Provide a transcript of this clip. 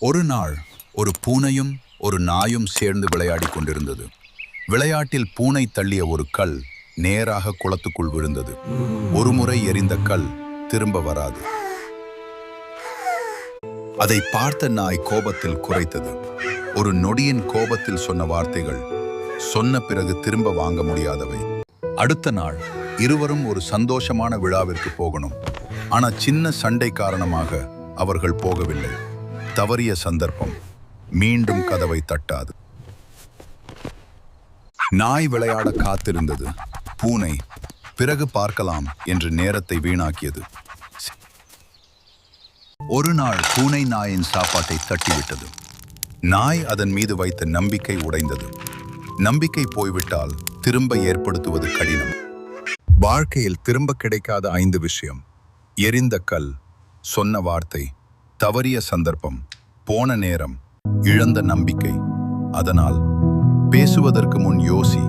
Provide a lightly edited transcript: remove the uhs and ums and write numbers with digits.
ஒரு நாள் ஒரு பூனையும் ஒரு நாயும் சேர்ந்து விளையாடிக் கொண்டிருந்தது. விளையாட்டில் பூனை தள்ளிய ஒரு கல் நேராக குளத்துக்குள் விழுந்தது. ஒருமுறை எறிந்த கல் திரும்ப வராது. அதை பார்த்த நாய் கோபத்தில் குரைத்தது. ஒரு நொடியின் கோபத்தில் சொன்ன வார்த்தைகள் சொன்ன பிறகு திரும்ப வாங்க முடியாதவை. அடுத்த நாள் இருவரும் ஒரு சந்தோஷமான விழாவிற்கு போகணும். ஆனா சின்ன சண்டை காரணமாக அவர்கள் போகவில்லை. தவறிய சந்தர்ப்பம் மீண்டும் கதவை தட்டாது. நாய் விளையாட காத்திருந்தது. பூனை பிறகு பார்க்கலாம் என்று நேரத்தை வீணாக்கியது. ஒரு நாள் பூனை நாயின் சாப்பாட்டை தட்டிவிட்டது. நாய் அதன் மீது வைத்த நம்பிக்கை உடைந்தது. நம்பிக்கை போய்விட்டால் திரும்ப ஏற்படுத்துவது கடினம். வாழ்க்கையில் திரும்ப கிடைக்காத 5 விஷயம்: எரிந்த கல், சொன்ன வார்த்தை, தவறிய சந்தர்ப்பம், போன நேரம், இழந்த நம்பிக்கை. அதனால் பேசுவதற்கு முன் யோசி.